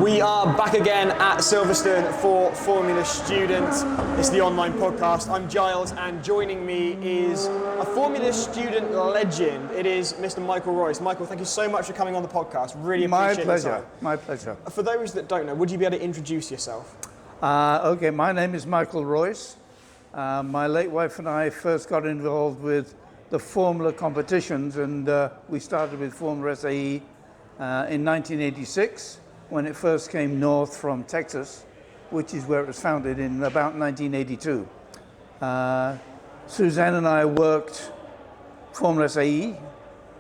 We are back again at Silverstone for Formula Student. It's the online podcast. I'm Giles, and joining me is a Formula Student legend. It is Mr. Michael Royce. Michael, thank you so much for coming on the podcast. Really appreciate your time. My pleasure. For those that don't know, would you be able to introduce yourself? Okay, my name is Michael Royce. My late wife and I first got involved with the Formula competitions, and we started with Formula SAE in 1986. When it first came north from Texas, which is where it was founded in about 1982. Suzanne and I worked Formula SAE.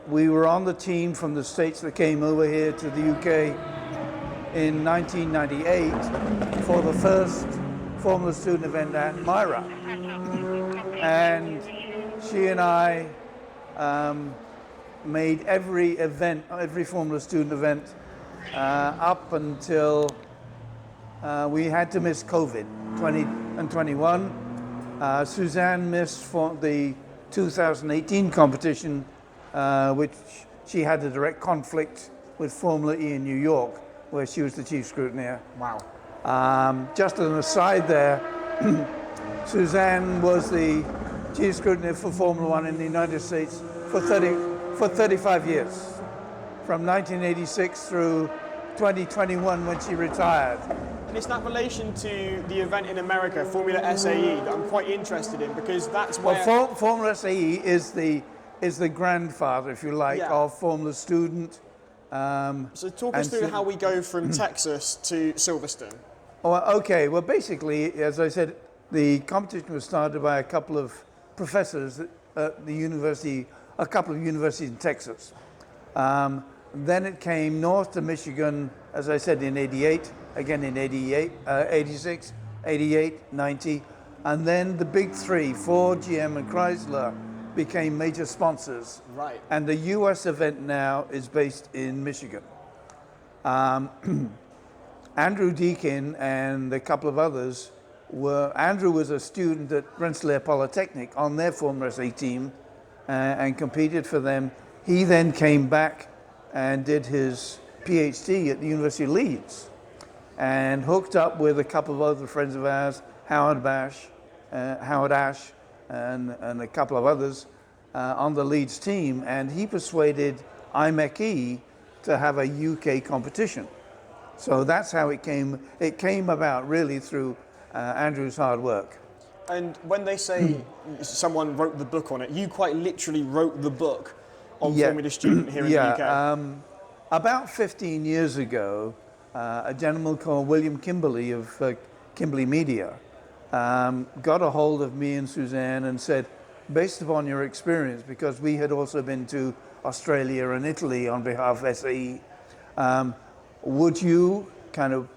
We were on the team from the States that came over here to the UK in 1998 for the first Formula student event at Myra. And she and I made every Formula student event up until we had to miss COVID 20 and 21. Suzanne missed for the 2018 competition, which she had a direct conflict with Formula E in New York, where she was the chief scrutineer. Wow. Just as an aside there, Suzanne was the chief scrutineer for Formula One in the United States for 35 years. From 1986 through 2021 when she retired. And it's that relation to the event in America, Formula SAE, that I'm quite interested in, because that's where... Well, Formula SAE is the grandfather, if you like, of Formula Student. So talk us through how we go from Texas to Silverstone. Oh, okay, well basically, as I said, the competition was started by a couple of professors at the university, a couple of universities in Texas. Then it came north to Michigan, as I said, in 88, again in 88, 86, 88, 90. And then the big three, Ford, GM, and Chrysler, became major sponsors. Right. And the US event now is based in Michigan. Andrew Deakin and a couple of others Andrew was a student at Rensselaer Polytechnic on their Formula SAE team and competed for them. He then came back and did his PhD at the University of Leeds and hooked up with a couple of other friends of ours, Howard Ash, and a couple of others on the Leeds team, and he persuaded IMEC to have a UK competition. So that's how it came. It came about really through Andrew's hard work. And when they say someone wrote the book on it, you quite literally wrote the book on Formula Student here in the UK. About 15 years ago, a gentleman called William Kimberley of Kimberley Media got a hold of me and Suzanne and said, based upon your experience, because we had also been to Australia and Italy on behalf of SAE, would you kind of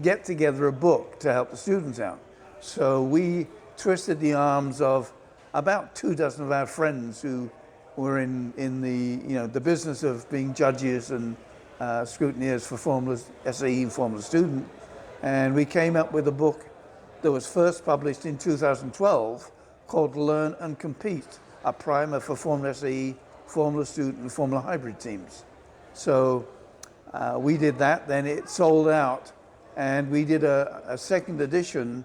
get together a book to help the students out? So we twisted the arms of about 24 of our friends who were in the business of being judges and scrutineers for Formula SAE and Formula Student, and we came up with a book that was first published in 2012 called Learn and Compete, a primer for Formula SAE, Formula Student and Formula Hybrid teams. So we did that, then it sold out, and we did a second edition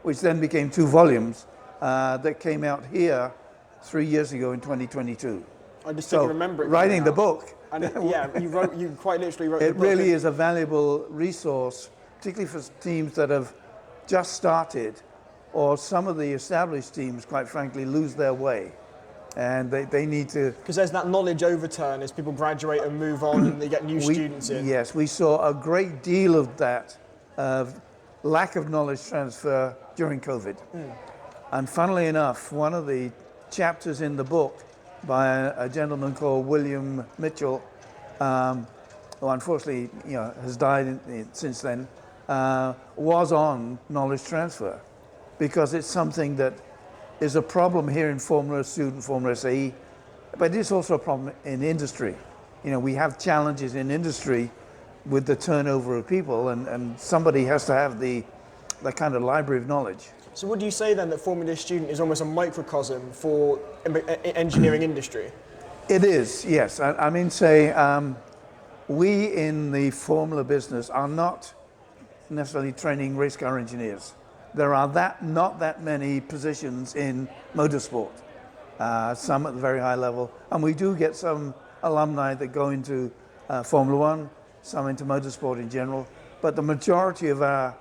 which then became 2 volumes that came out here 3 years ago in 2022. I just didn't remember it. Writing the book. And you quite literally wrote the book. It really is a valuable resource, particularly for teams that have just started, or some of the established teams, quite frankly, lose their way. And they need to... Because there's that knowledge overturn as people graduate and move on and they get new students in. Yes, we saw a great deal of that, lack of knowledge transfer during COVID. And funnily enough, one of the chapters in the book by a gentleman called William Mitchell, who unfortunately has died since then, was on knowledge transfer, because it's something that is a problem here in Formula Student, Formula SAE, but it's also a problem in industry. We have challenges in industry with the turnover of people, and somebody has to have the kind of library of knowledge. So would you say then that Formula Student is almost a microcosm for engineering industry? It is, yes. I mean, say, we in the Formula business are not necessarily training race car engineers. There are not that many positions in motorsport, some at the very high level, and we do get some alumni that go into Formula One, some into motorsport in general, but the majority of our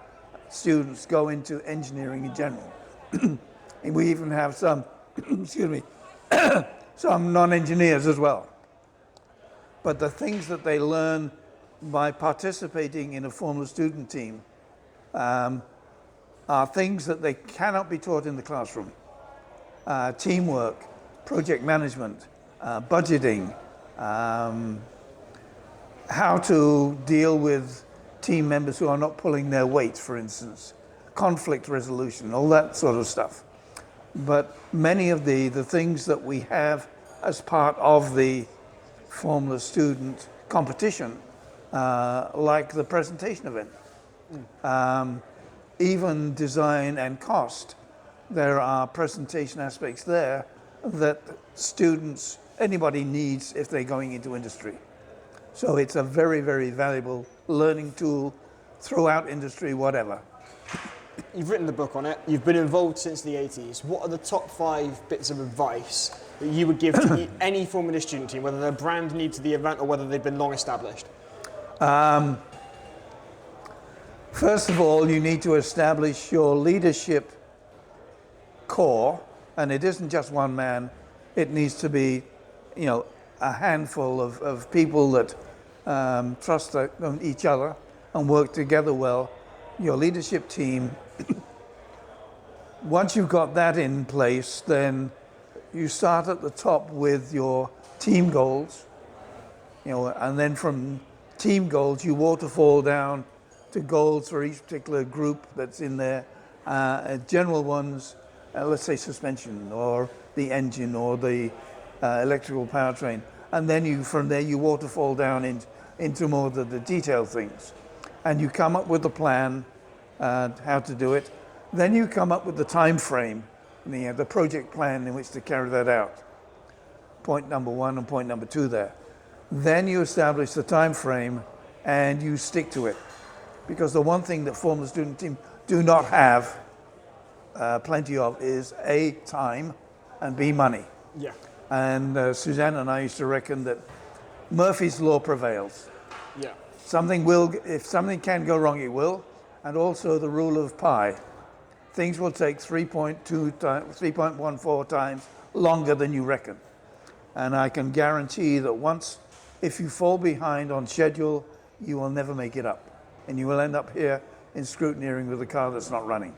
students go into engineering in general. And we even have some, excuse me, some non-engineers as well. But the things that they learn by participating in a Formula student team are things that they cannot be taught in the classroom. Teamwork, project management, budgeting, how to deal with team members who are not pulling their weight, for instance, conflict resolution, all that sort of stuff. But many of the things that we have as part of the Formula student competition, like the presentation event, even design and cost, there are presentation aspects there that students, anybody needs if they're going into industry. So it's a very, very valuable learning tool throughout industry, whatever. You've written the book on it. You've been involved since the 80s. What are the top 5 bits of advice that you would give to any Formula student team, whether they're brand new to the event or whether they've been long established? First of all, you need to establish your leadership core, and it isn't just one man. It needs to be, a handful of people that trust each other and work together well. Your leadership team. Once you've got that in place, then you start at the top with your team goals, and then from team goals you waterfall down to goals for each particular group that's in there. General ones, let's say suspension or the engine or the electrical powertrain, and then from there you waterfall down into more of the detailed things, and you come up with a plan how to do it. Then you come up with the time frame, the project plan in which to carry that out. Point number 1 and point number 2 there. Then you establish the time frame and you stick to it. Because the one thing that Formula student teams do not have plenty of is A, time, and B, money. Yeah. And Suzanne and I used to reckon that Murphy's Law prevails. Yeah. If something can go wrong, it will. And also the rule of pi. Things will take 3.14 times longer than you reckon. And I can guarantee that if you fall behind on schedule, you will never make it up. And you will end up here in scrutineering with a car that's not running.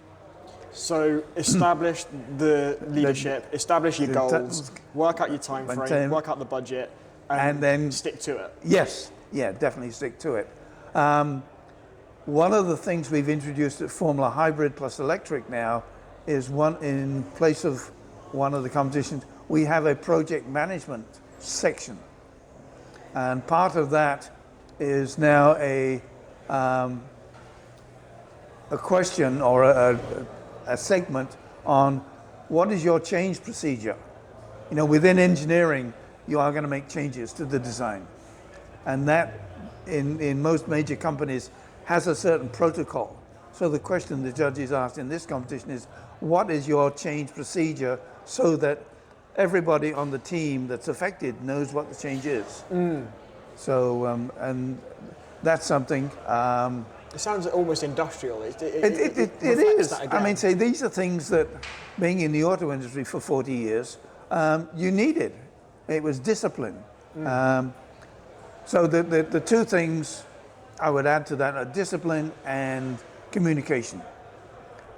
So establish the leadership, establish your goals, work out your time frame, work out the budget, and then stick to it. Yes, yeah, definitely stick to it. One of the things we've introduced at Formula Hybrid plus Electric now is in place of one of the competitions, we have a project management section. And part of that is now a question or a segment on what is your change procedure. Within engineering, you are going to make changes to the design. And that, in most major companies, has a certain protocol. So the question the judges asked in this competition is, what is your change procedure so that everybody on the team that's affected knows what the change is? So, and that's something. It sounds almost industrial. It is. I mean, these are things that, being in the auto industry for 40 years, you needed. It was discipline. So the two things I would add to that are discipline and communication.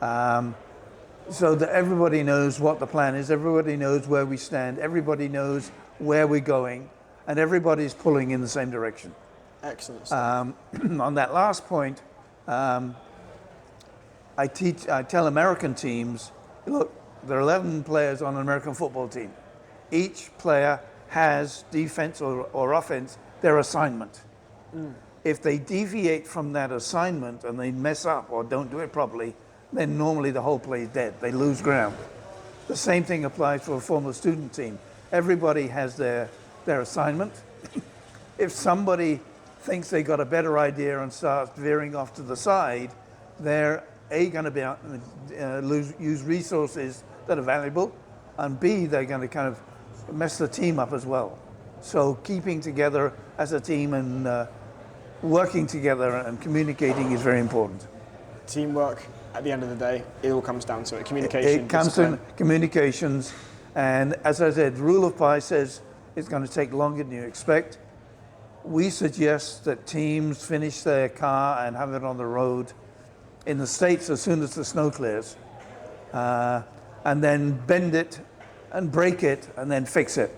So that everybody knows what the plan is, everybody knows where we stand, everybody knows where we're going, and everybody's pulling in the same direction. Excellent. On that last point, I tell American teams, look, there are 11 players on an American football team. Each player has defense or offense, their assignment. If they deviate from that assignment and they mess up or don't do it properly, then normally the whole play is dead. They lose ground. The same thing applies for a Formula student team. Everybody has their assignment. If somebody thinks they got a better idea and starts veering off to the side, they're A, going to use resources that are valuable, and B, they're going to kind of mess the team up as well. So keeping together as a team and working together and communicating is very important. Teamwork, at the end of the day, it all comes down to it. Communication. It comes to communications, and as I said, rule of pi says it's going to take longer than you expect. We suggest that teams finish their car and have it on the road in the States as soon as the snow clears, and then bend it and break it and then fix it.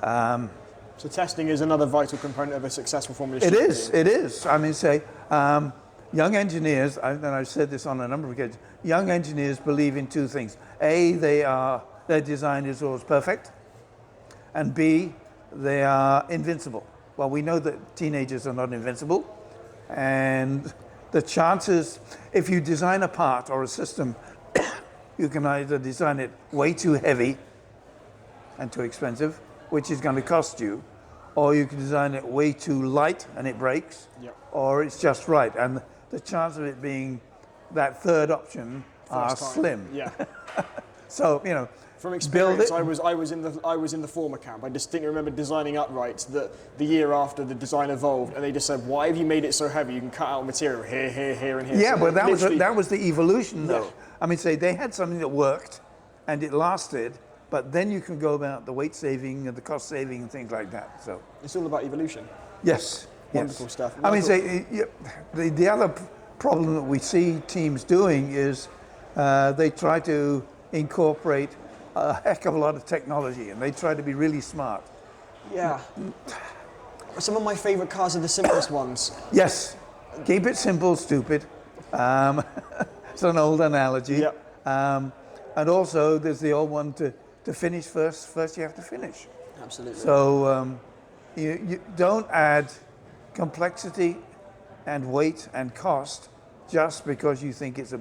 So testing is another vital component of a successful Formula It Student is, team. it is. I mean, say, young engineers, and I've said this on a number of occasions, young engineers believe in two things. A, their design is always perfect, and B, they are invincible. Well, we know that teenagers are not invincible, and the chances, if you design a part or a system, you can either design it way too heavy and too expensive, which is going to cost you, or you can design it way too light and it breaks, or it's just right. And the chance of it being that third option are slim. Yeah. So, you know, from experience, build it. I was in the former camp. I distinctly remember designing uprights that the year after the design evolved, and they just said, "Why have you made it so heavy? You can cut out material here, here, here, and here." Yeah, so but that was the evolution, though. Yeah. I mean, say they had something that worked, and it lasted. But then you can go about the weight saving and the cost saving and things like that. So it's all about evolution. Yes. Wonderful stuff. I mean, say the other problem that we see teams doing is they try to incorporate a heck of a lot of technology, and they try to be really smart. Yeah. Some of my favorite cars are the simplest ones. Yes. Keep it simple, stupid. It's an old analogy. Yep. And also, there's the old one to finish first. First, you have to finish. Absolutely. So you don't add complexity and weight and cost just because you think it's a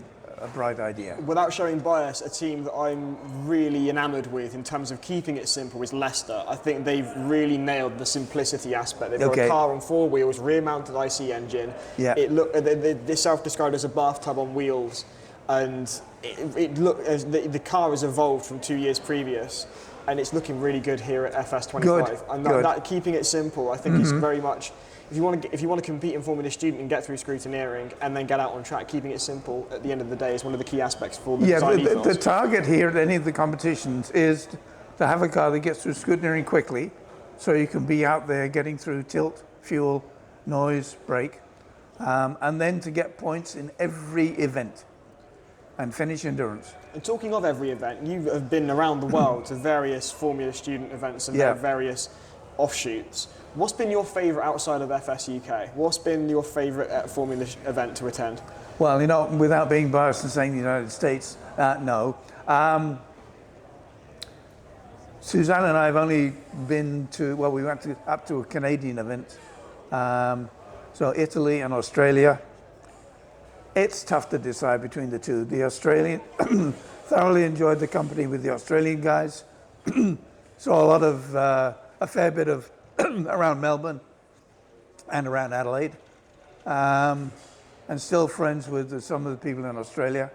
bright idea. Without showing bias, a team that I'm really enamoured with in terms of keeping it simple is Leicester. I think they've really nailed the simplicity aspect. They've got a car on 4 wheels, rear-mounted IC engine. Yeah. They're self-described as a bathtub on wheels, and the car has evolved from 2 years previous, and it's looking really good here at FS25. Good. And that keeping it simple, I think, is very much. If you want to compete in Formula Student and get through scrutineering and then get out on track, keeping it simple at the end of the day is one of the key aspects for the design ethos. The target here at any of the competitions is to have a car that gets through scrutineering quickly, so you can be out there getting through tilt, fuel, noise, brake, and then to get points in every event and finish endurance. And talking of every event, you have been around the world to various Formula Student events and their various offshoots. What's been your favourite outside of FS UK? What's been your favourite Formula event to attend? Well, you know, without being biased and saying the United States, no. Suzanne and I have only been to, well, we went up to a Canadian event. So Italy and Australia. It's tough to decide between the two. The Australian, thoroughly enjoyed the company with the Australian guys. Saw a lot of, a fair bit of around Melbourne and around Adelaide. And still friends with some of the people in Australia.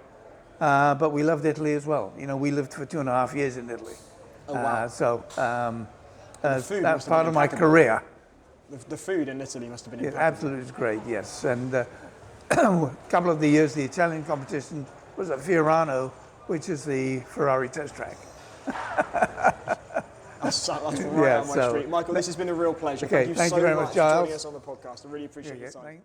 But we loved Italy as well. You know, we lived for 2.5 years in Italy. Oh, wow. That's part of my career. The food in Italy must have been It impeccable. absolutely great, yes. And a couple of the years, the Italian competition was at Fiorano, which is the Ferrari test track. That's right up my street. Michael, this has been a real pleasure. Okay, Thank you so very much much, for Giles. joining us on the podcast. I really appreciate your time.